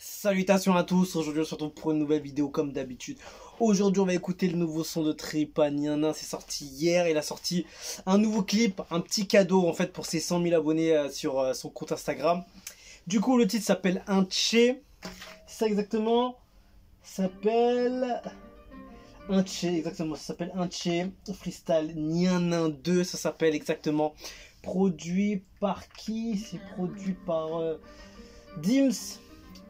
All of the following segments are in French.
Salutations à tous, aujourd'hui on se retrouve pour une nouvelle vidéo comme d'habitude. Aujourd'hui on va écouter le nouveau son de Tripa Nianin, c'est sorti hier, il a sorti un nouveau clip, un petit cadeau en fait pour ses 100 000 abonnés sur son compte Instagram. Du coup le titre s'appelle Inche, c'est ça exactement, s'appelle Inche, exactement, ça s'appelle Inche, Freestyle Nianin 2, ça s'appelle exactement. Produit par qui? C'est produit par Dims.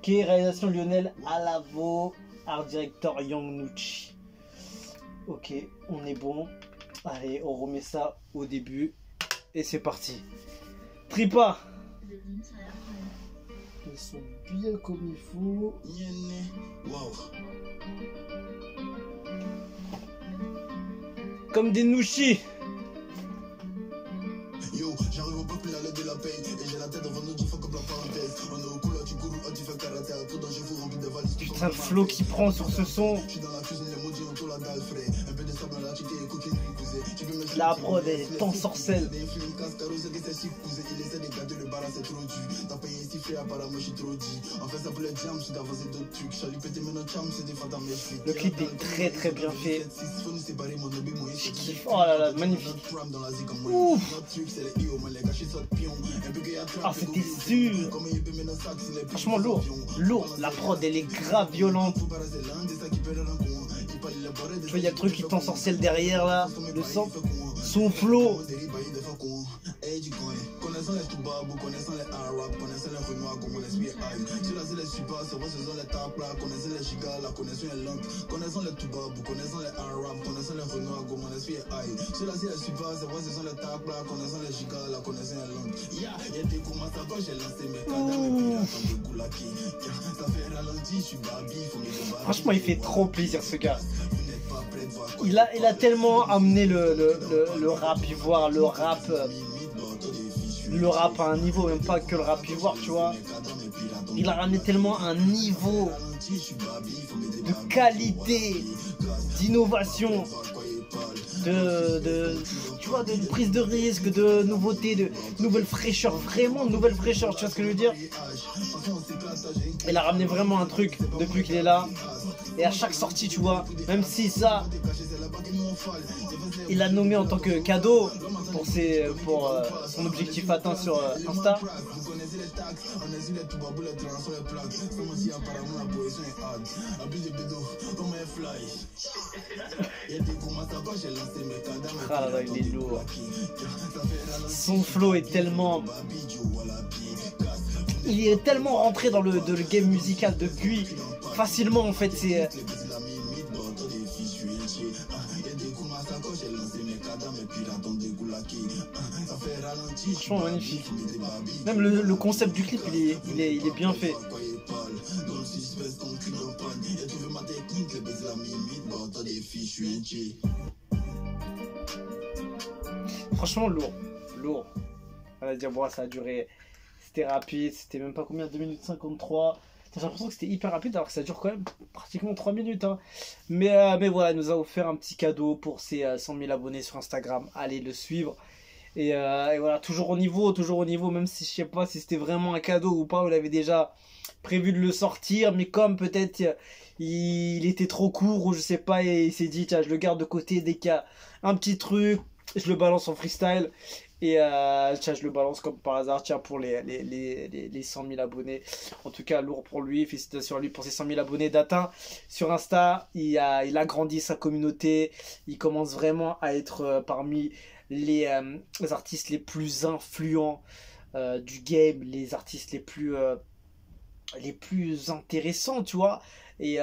Qui est réalisation Lionel Alavo, art director Young Nucci. Ok, on est bon. Allez, on remet ça au début. Et c'est parti. Tripa. Ils sont bien comme il faut. Comme des nouchis. Yo, j'arrive au peuple à l'aide de la paix. Et j'ai la tête devant nous qui fait comme la parenthèse. On est au couleur, tu cours, tu fais caractère. Tout danger, vous rempli de valises. Putain, le flow qui prend sur ce son. Je suis dans la cuisine, les maudits autour la dalle frais. Un peu de sable dans la chiquée, coquine, cousin. Tu veux me La prod est ensorcelle. Des films casse carreau, c'est que c'est si cousin. Il essaie de garder le barra, c'est trop dur. T'as payé ici, frère, apparemment, je suis trop dit. En fait, ça pour les jams, je suis d'avancer d'autres trucs. J'allume péter mes notes, c'est des fantômes, mes flics. Le clip est très bien fait. Je kiffe. Oh là là, magnifique. Ouf. Ah, c'était sûr. Franchement lourd. Lourd. La prod elle est grave violente. Tu vois, il y a le truc qui t'ensorcelle derrière là. Le sang. Son flow. Connaissant les Toubabou, connaissant les Arabes, connaissant les Renois, comme on espère aïe. Ceux-là c'est les super, c'est vrai, ce sont les taplas, connaissant les Chigas, la connaissant les langues. Connaissant les Toubabou, connaissant les Arabes, connaissant les Renois, comme on espère aïe. Ceux-là c'est les super, c'est vrai, ce sont les taplas, connaissant les Chigas, la connaissant les langues. Y'a des commences à quand j'ai lancé mes cadavres et puis attends de goulaki. Ça fait ralenti, je suis babi, faut me débarrasser. Franchement, il fait trop plaisir ce gars. Il a tellement amené le rap ivoire, le rap à un niveau, même pas que le rap ivoire, tu vois. Il a ramené tellement un niveau de qualité, d'innovation, tu vois, de prise de risque, de nouveauté, de nouvelle fraîcheur, vraiment de nouvelle fraîcheur, tu vois ce que je veux dire. Il a ramené vraiment un truc depuis qu'il est là. Et à chaque sortie, tu vois, même si ça, il l'a nommé en tant que cadeau pour son objectif atteint sur Insta. Ah là là, il est lourd. Son flow est tellement... Il est tellement rentré dans le game musical depuis facilement en fait. C'est franchement magnifique. Même le concept du clip il est bien fait. Franchement lourd. On va dire bon, ça a duré. C'était rapide, c'était même pas combien, 2 minutes 53. J'ai l'impression que c'était hyper rapide alors que ça dure quand même pratiquement 3 minutes. Hein. Mais voilà, il nous a offert un petit cadeau pour ses 100 000 abonnés sur Instagram. Allez le suivre. Et voilà, toujours au niveau, même si je sais pas si c'était vraiment un cadeau ou pas. Il avait déjà prévu de le sortir, mais comme peut-être il était trop court ou je sais pas, et il s'est dit, tiens, je le garde de côté dès qu'il y a un petit truc, je le balance en freestyle. Et tiens, je le balance comme par hasard, tiens, pour les 100 000 abonnés. En tout cas, lourd pour lui. Félicitations à lui pour ses 100 000 abonnés d'atteint. Sur Insta, il a grandi sa communauté. Il commence vraiment à être parmi les artistes les plus influents du game, les artistes les plus intéressants, tu vois. Et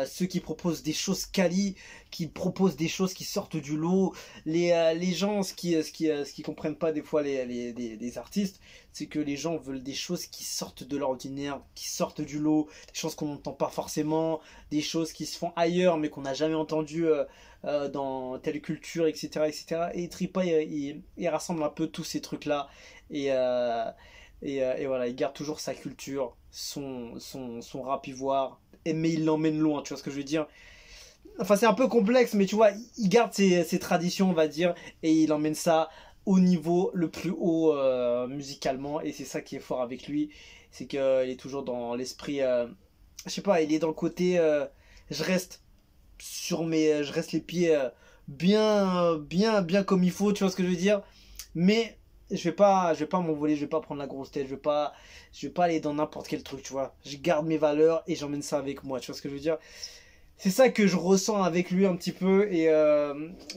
ceux qui proposent des choses quali, qui proposent des choses qui sortent du lot. Les gens, ce qui comprennent pas des fois les artistes, c'est que les gens veulent des choses qui sortent de l'ordinaire, qui sortent du lot, des choses qu'on n'entend pas forcément, des choses qui se font ailleurs mais qu'on n'a jamais entendu dans telle culture, etc. etc. Et Tripa, il rassemble un peu tous ces trucs-là. Et voilà, il garde toujours sa culture, son rap ivoire, mais il l'emmène loin, tu vois ce que je veux dire. Enfin, c'est un peu complexe, mais tu vois, il garde ses traditions, on va dire, et il emmène ça au niveau le plus haut musicalement, et c'est ça qui est fort avec lui, c'est qu'il est toujours dans l'esprit je sais pas, il est dans le côté, je reste je reste les pieds bien comme il faut, tu vois ce que je veux dire. Mais je vais pas m'envoler, je vais pas prendre la grosse tête, je vais pas aller dans n'importe quel truc, tu vois. Je garde mes valeurs et j'emmène ça avec moi, tu vois ce que je veux dire. C'est ça que je ressens avec lui un petit peu et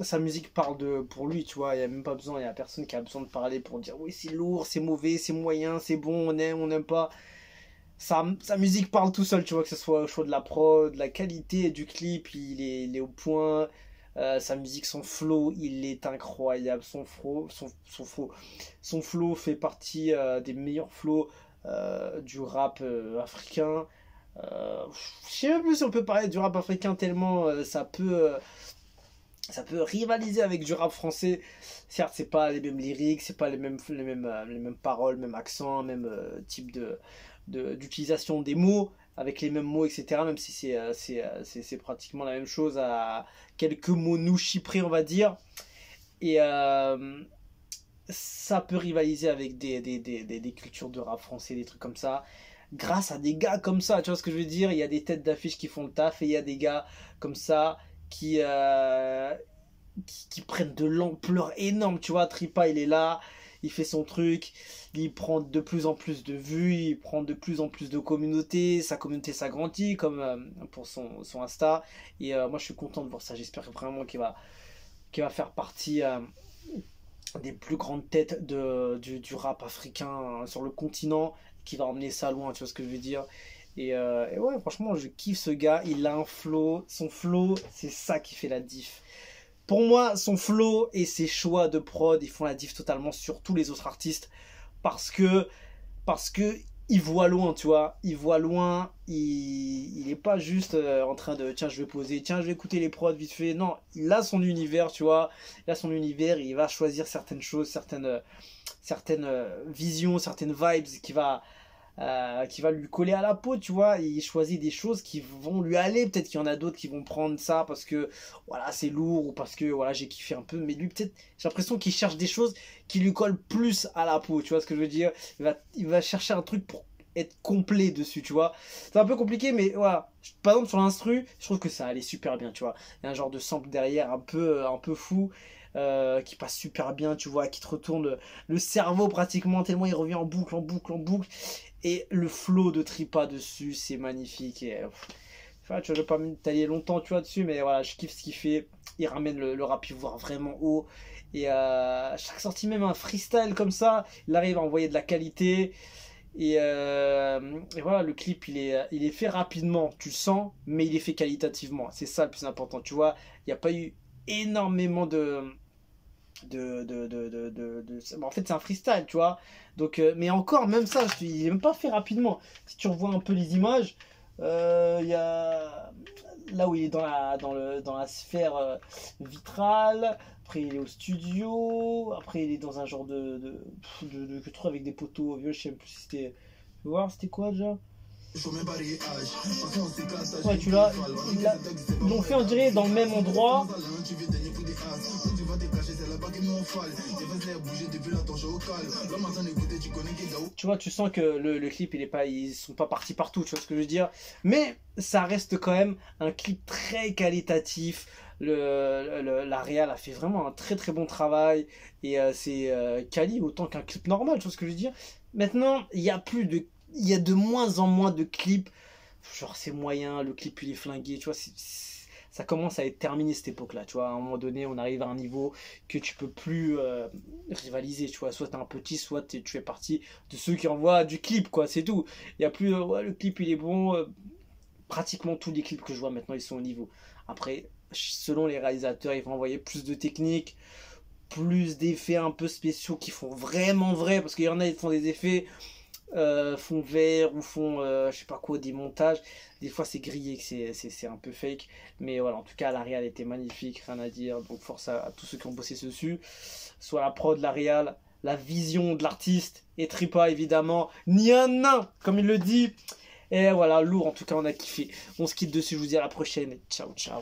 sa musique parle pour lui, tu vois. Il y a même pas besoin, il y a personne qui a besoin de parler pour dire oui c'est lourd, c'est mauvais, c'est moyen, c'est bon, on n'aime pas. Sa musique parle tout seul, tu vois, que ce soit au choix de la prod, de la qualité du clip, il est au point. Sa musique, son flow, il est incroyable. Son flow fait partie des meilleurs flows du rap africain. Je sais même plus si on peut parler du rap africain tellement ça peut rivaliser avec du rap français. Certes, c'est pas les mêmes lyrics, c'est pas les mêmes paroles, même accent, même type d'utilisation des mots, avec les mêmes mots, etc. Même si c'est pratiquement la même chose à quelques mots nous chyprés, on va dire. Et ça peut rivaliser avec des cultures de rap français, des trucs comme ça. Grâce à des gars comme ça, tu vois ce que je veux dire? Il y a des têtes d'affiche qui font le taf et il y a des gars comme ça qui, euh, qui prennent de l'ampleur énorme, tu vois. Tripa, il est là, il fait son truc, il prend de plus en plus de vues, il prend de plus en plus de communauté, sa communauté s'agrandit comme pour son Insta. Et moi, je suis content de voir ça. J'espère vraiment qu'il va faire partie des plus grandes têtes du rap africain sur le continent, qui va emmener ça loin, tu vois ce que je veux dire. Et ouais, franchement, je kiffe ce gars. Il a un flow. Son flow, c'est ça qui fait la diff. Pour moi, son flow et ses choix de prod, ils font la diff totalement sur tous les autres artistes. Parce que, parce que il voit loin, tu vois. Il voit loin. Il est pas juste en train de tiens, je vais poser, tiens, je vais écouter les prods vite fait. Non, il a son univers, tu vois. Il a son univers. Il va choisir certaines choses, certaines visions, certaines vibes qui va lui coller à la peau, tu vois. Il choisit des choses qui vont lui aller. Peut-être qu'il y en a d'autres qui vont prendre ça parce que voilà, c'est lourd ou parce que voilà, j'ai kiffé un peu. Mais lui, peut-être, j'ai l'impression qu'il cherche des choses qui lui collent plus à la peau, tu vois ce que je veux dire. Il va chercher un truc pour être complet dessus, tu vois. C'est un peu compliqué, mais voilà. Par exemple, sur l'instru, je trouve que ça allait super bien, tu vois. Il y a un genre de sample derrière un peu fou. Qui passe super bien, tu vois, qui te retourne le cerveau pratiquement, tellement il revient en boucle, en boucle, en boucle. Et le flow de Tripa dessus, c'est magnifique. Et, enfin, tu vois, je vais pas m'étaler longtemps, tu vois, dessus, mais voilà, je kiffe ce qu'il fait. Il ramène le rap ivoire vraiment haut. Et chaque sortie, même un freestyle comme ça, il arrive à envoyer de la qualité. Et voilà, le clip, il est fait rapidement, tu le sens, mais il est fait qualitativement. C'est ça le plus important, tu vois. Il n'y a pas eu énormément bon, en fait c'est un freestyle, tu vois, donc mais encore même ça il est même pas fait rapidement. Si tu revois un peu les images, il y a là où il est dans la sphère vitrale, après il est au studio, après il est dans un genre que tu trouves avec des poteaux vieux, je sais même plus si c'était, tu vois c'était quoi déjà. Ouais, ils l'ont fait on dirait dans le même endroit. Tu vois, tu sens que le clip, ils sont pas partis partout, tu vois ce que je veux dire. Mais ça reste quand même un clip très qualitatif. La réal a fait vraiment un très très bon travail. Et c'est quali autant qu'un clip normal, tu vois ce que je veux dire. Maintenant, il y a de moins en moins de clips. Genre c'est moyen, le clip il est flingué, tu vois, ça commence à être terminé cette époque-là, tu vois, à un moment donné on arrive à un niveau que tu peux plus rivaliser, tu vois, soit t'es un petit, soit tu fais partie de ceux qui envoient du clip, quoi, c'est tout. Il y a plus, ouais, le clip il est bon, pratiquement tous les clips que je vois maintenant ils sont au niveau. Après, selon les réalisateurs, ils vont envoyer plus de techniques, plus d'effets un peu spéciaux qui font vraiment vrai, parce qu'il y en a ils font des effets fond vert ou fond je sais pas quoi, des montages, des fois c'est grillé, que c'est un peu fake, mais voilà, en tout cas la réal était magnifique, rien à dire, donc force à tous ceux qui ont bossé dessus, soit la prod, la réal, la vision de l'artiste et Tripa évidemment, ni un nain comme il le dit. Et voilà, lourd, en tout cas on a kiffé, on se quitte dessus, je vous dis à la prochaine, ciao ciao.